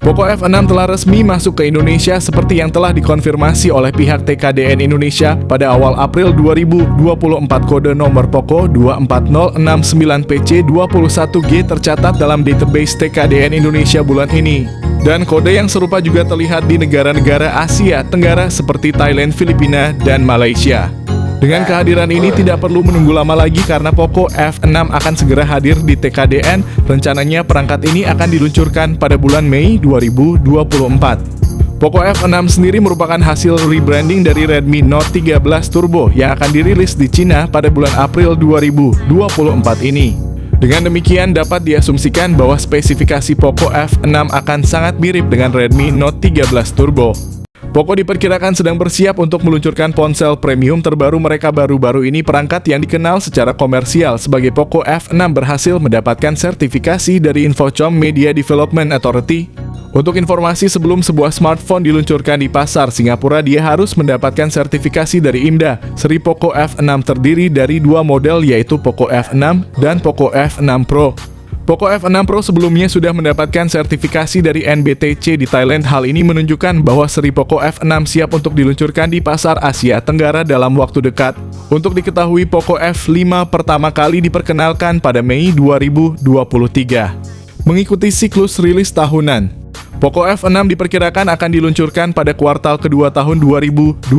Poco F6 telah resmi masuk ke Indonesia seperti yang telah dikonfirmasi oleh pihak TKDN Indonesia pada awal April 2024. Kode nomor Poco 24069PC21G tercatat dalam database TKDN Indonesia bulan ini. Dan kode yang serupa juga terlihat di negara-negara Asia Tenggara seperti Thailand, Filipina, dan Malaysia. Dengan kehadiran ini tidak perlu menunggu lama lagi karena Poco F6 akan segera hadir di TKDN. Rencananya perangkat ini akan diluncurkan pada bulan Mei 2024. Poco F6 sendiri merupakan hasil rebranding dari Redmi Note 13 Turbo yang akan dirilis di Cina pada bulan April 2024 ini. Dengan demikian dapat diasumsikan bahwa spesifikasi Poco F6 akan sangat mirip dengan Redmi Note 13 Turbo. Poco diperkirakan sedang bersiap untuk meluncurkan ponsel premium terbaru mereka baru-baru ini. Perangkat yang dikenal secara komersial sebagai Poco F6 berhasil mendapatkan sertifikasi dari Infocom Media Development Authority. Untuk informasi, sebelum sebuah smartphone diluncurkan di pasar Singapura, dia harus mendapatkan sertifikasi dari IMDA. Seri Poco F6 terdiri dari dua model, yaitu Poco F6 dan Poco F6 Pro. Poco F6 Pro sebelumnya sudah mendapatkan sertifikasi dari NBTC di Thailand. Hal ini menunjukkan bahwa seri Poco F6 siap untuk diluncurkan di pasar Asia Tenggara dalam waktu dekat. Untuk diketahui, Poco F5 pertama kali diperkenalkan pada Mei 2023. Mengikuti siklus rilis tahunan, Poco F6 diperkirakan akan diluncurkan pada kuartal kedua tahun 2024.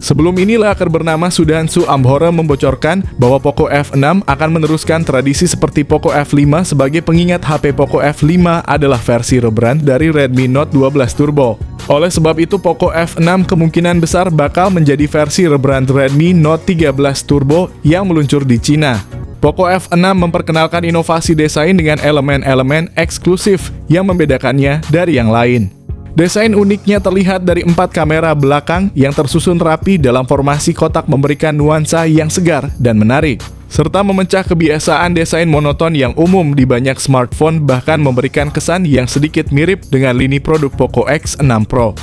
Sebelum ini, laker bernama Sudhanshu Amhora membocorkan bahwa Poco F6 akan meneruskan tradisi seperti Poco F5 sebagai pengingat HP Poco F5 adalah versi rebrand dari Redmi Note 12 Turbo. Oleh sebab itu, Poco F6 kemungkinan besar bakal menjadi versi rebrand Redmi Note 13 Turbo yang meluncur di Cina. Poco F6 memperkenalkan inovasi desain dengan elemen-elemen eksklusif yang membedakannya dari yang lain. Desain uniknya terlihat dari 4 kamera belakang yang tersusun rapi dalam formasi kotak, memberikan nuansa yang segar dan menarik, serta memecah kebiasaan desain monoton yang umum di banyak smartphone, bahkan memberikan kesan yang sedikit mirip dengan lini produk Poco X6 Pro.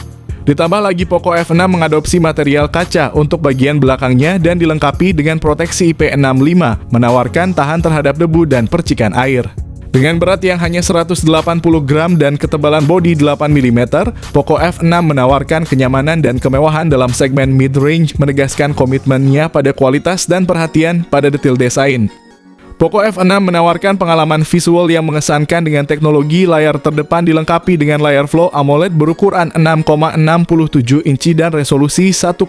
Ditambah lagi, Poco F6 mengadopsi material kaca untuk bagian belakangnya dan dilengkapi dengan proteksi IP65, menawarkan tahan terhadap debu dan percikan air. Dengan berat yang hanya 180 gram dan ketebalan bodi 8 mm, Poco F6 menawarkan kenyamanan dan kemewahan dalam segmen mid-range, menegaskan komitmennya pada kualitas dan perhatian pada detail desain. Poco F6 menawarkan pengalaman visual yang mengesankan dengan teknologi layar terdepan dilengkapi dengan layar Flow AMOLED berukuran 6,67 inci dan resolusi 1,5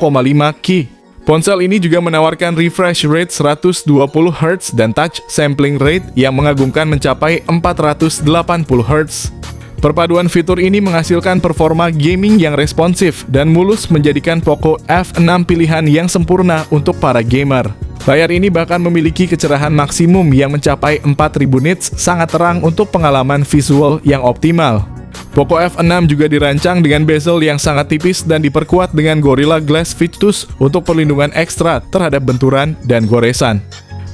K. Ponsel ini juga menawarkan refresh rate 120 Hz dan touch sampling rate yang mengagumkan mencapai 480 Hz. Perpaduan fitur ini menghasilkan performa gaming yang responsif dan mulus, menjadikan Poco F6 pilihan yang sempurna untuk para gamer. Layar ini bahkan memiliki kecerahan maksimum yang mencapai 4000 nits, sangat terang untuk pengalaman visual yang optimal. Poco F6 juga dirancang dengan bezel yang sangat tipis dan diperkuat dengan Gorilla Glass Victus untuk perlindungan ekstra terhadap benturan dan goresan.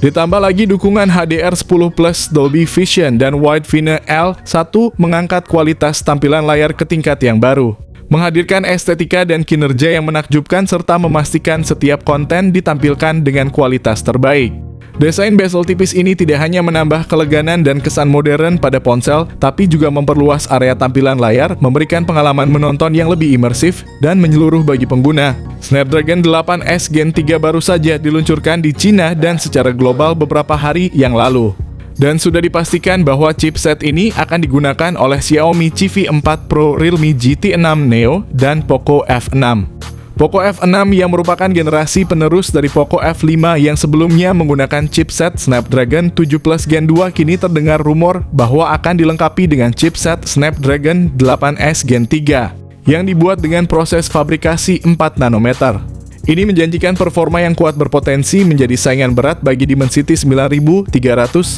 Ditambah lagi dukungan HDR10 Plus, Dolby Vision, dan Wide Vine L1 mengangkat kualitas tampilan layar ke tingkat yang baru, menghadirkan estetika dan kinerja yang menakjubkan, serta memastikan setiap konten ditampilkan dengan kualitas terbaik. Desain bezel tipis ini tidak hanya menambah keleganan dan kesan modern pada ponsel, tapi juga memperluas area tampilan layar, memberikan pengalaman menonton yang lebih imersif dan menyeluruh bagi pengguna. Snapdragon 8S Gen 3 baru saja diluncurkan di Cina dan secara global beberapa hari yang lalu. Dan sudah dipastikan bahwa chipset ini akan digunakan oleh Xiaomi Civi 4 Pro, Realme GT 6 Neo, dan Poco F6. Poco F6 yang merupakan generasi penerus dari Poco F5 yang sebelumnya menggunakan chipset Snapdragon 7 Plus Gen 2, kini terdengar rumor bahwa akan dilengkapi dengan chipset Snapdragon 8S Gen 3 yang dibuat dengan proses fabrikasi 4 nanometer. Ini menjanjikan performa yang kuat, berpotensi menjadi saingan berat bagi Dimensity 9300,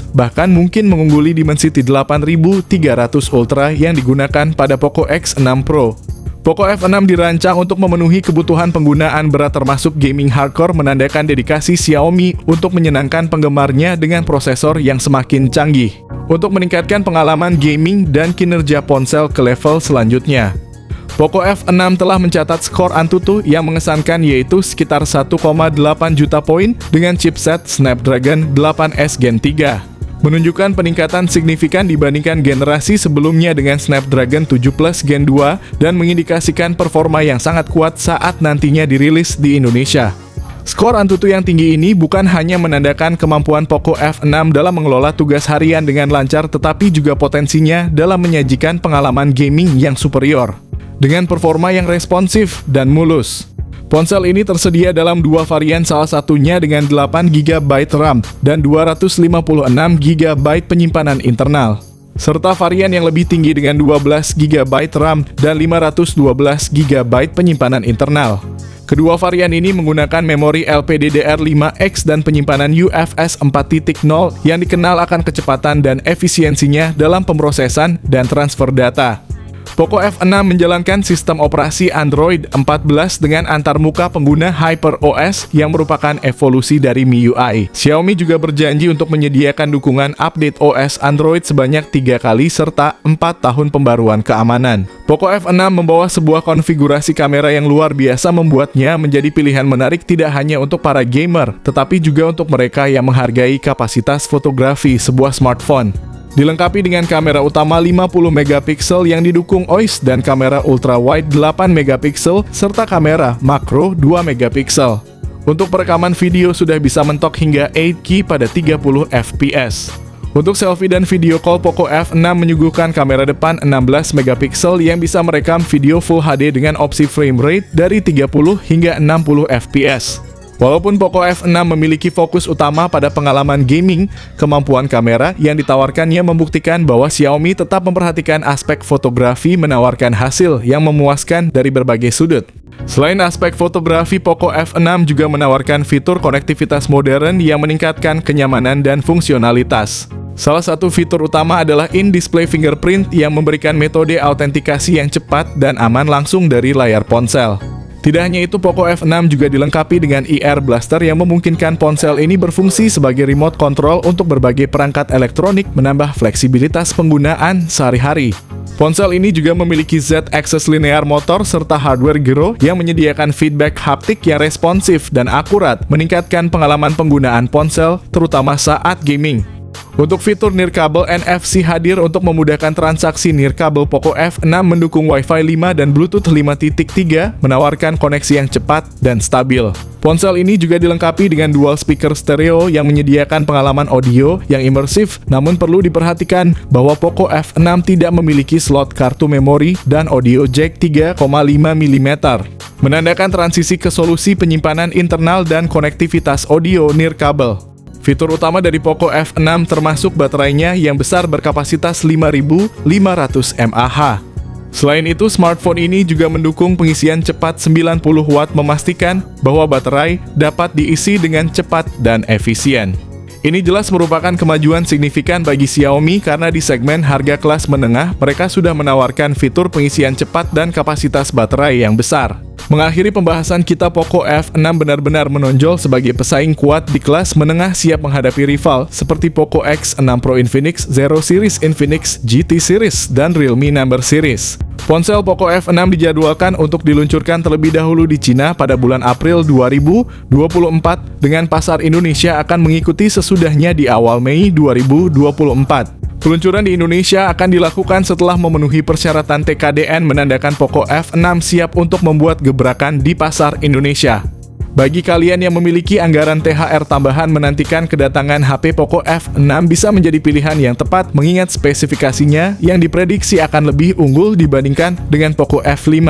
bahkan mungkin mengungguli Dimensity 8300 Ultra yang digunakan pada Poco X6 Pro. Poco F6 dirancang untuk memenuhi kebutuhan penggunaan berat termasuk gaming hardcore, menandakan dedikasi Xiaomi untuk menyenangkan penggemarnya dengan prosesor yang semakin canggih untuk meningkatkan pengalaman gaming dan kinerja ponsel ke level selanjutnya. Poco F6 telah mencatat skor Antutu yang mengesankan, yaitu sekitar 1,8 juta poin dengan chipset Snapdragon 8S Gen 3. menunjukkan peningkatan signifikan dibandingkan generasi sebelumnya dengan Snapdragon 7 Plus Gen 2 dan mengindikasikan performa yang sangat kuat saat nantinya dirilis di Indonesia. Skor Antutu yang tinggi ini bukan hanya menandakan kemampuan Poco F6 dalam mengelola tugas harian dengan lancar, tetapi juga potensinya dalam menyajikan pengalaman gaming yang superior dengan performa yang responsif dan mulus. Ponsel ini tersedia dalam dua varian, salah satunya dengan 8GB RAM dan 256GB penyimpanan internal, serta varian yang lebih tinggi dengan 12GB RAM dan 512GB penyimpanan internal. Kedua varian ini menggunakan memori LPDDR5X dan penyimpanan UFS 4.0 yang dikenal akan kecepatan dan efisiensinya dalam pemrosesan dan transfer data. Poco F6 menjalankan sistem operasi Android 14 dengan antarmuka pengguna HyperOS yang merupakan evolusi dari MIUI. Xiaomi juga berjanji untuk menyediakan dukungan update OS Android sebanyak 3 kali serta 4 tahun pembaruan keamanan. Poco F6 membawa sebuah konfigurasi kamera yang luar biasa, membuatnya menjadi pilihan menarik tidak hanya untuk para gamer, tetapi juga untuk mereka yang menghargai kapasitas fotografi sebuah smartphone. Dilengkapi dengan kamera utama 50MP yang didukung OIS dan kamera ultrawide 8MP serta kamera makro 2MP. Untuk perekaman video sudah bisa mentok hingga 8K pada 30fps. Untuk selfie dan video call, Poco F6 menyuguhkan kamera depan 16MP yang bisa merekam video Full HD dengan opsi frame rate dari 30 hingga 60fps. Walaupun Poco F6 memiliki fokus utama pada pengalaman gaming, kemampuan kamera yang ditawarkannya membuktikan bahwa Xiaomi tetap memperhatikan aspek fotografi, menawarkan hasil yang memuaskan dari berbagai sudut. Selain aspek fotografi, Poco F6 juga menawarkan fitur konektivitas modern yang meningkatkan kenyamanan dan fungsionalitas. Salah satu fitur utama adalah in-display fingerprint yang memberikan metode autentikasi yang cepat dan aman langsung dari layar ponsel. Tidak hanya itu, Poco F6 juga dilengkapi dengan IR Blaster yang memungkinkan ponsel ini berfungsi sebagai remote control untuk berbagai perangkat elektronik, menambah fleksibilitas penggunaan sehari-hari. Ponsel ini juga memiliki Z-Axis linear motor serta hardware gyro yang menyediakan feedback haptik yang responsif dan akurat, meningkatkan pengalaman penggunaan ponsel, terutama saat gaming. Untuk fitur nirkabel NFC hadir untuk memudahkan transaksi nirkabel. Poco F6 mendukung Wi-Fi 5 dan Bluetooth 5.3, menawarkan koneksi yang cepat dan stabil. Ponsel ini juga dilengkapi dengan dual speaker stereo yang menyediakan pengalaman audio yang imersif, namun perlu diperhatikan bahwa Poco F6 tidak memiliki slot kartu memori dan audio jack 3,5mm, menandakan transisi ke solusi penyimpanan internal dan konektivitas audio nirkabel. Fitur utama dari Poco F6 termasuk baterainya yang besar berkapasitas 5.500 mAh. Selain itu, smartphone ini juga mendukung pengisian cepat 90 watt, memastikan bahwa baterai dapat diisi dengan cepat dan efisien. Ini jelas merupakan kemajuan signifikan bagi Xiaomi karena di segmen harga kelas menengah mereka sudah menawarkan fitur pengisian cepat dan kapasitas baterai yang besar. Mengakhiri pembahasan kita, Poco F6 benar-benar menonjol sebagai pesaing kuat di kelas menengah, siap menghadapi rival seperti Poco X6 Pro Infinix, Zero Series Infinix, GT Series, dan Realme Number Series. Ponsel Poco F6 dijadwalkan untuk diluncurkan terlebih dahulu di Cina pada bulan April 2024, dengan pasar Indonesia akan mengikuti sesudahnya di awal Mei 2024. Peluncuran di Indonesia akan dilakukan setelah memenuhi persyaratan TKDN, menandakan Poco F6 siap untuk membuat gebrakan di pasar Indonesia. Bagi kalian yang memiliki anggaran THR tambahan, menantikan kedatangan HP Poco F6 bisa menjadi pilihan yang tepat mengingat spesifikasinya yang diprediksi akan lebih unggul dibandingkan dengan Poco F5.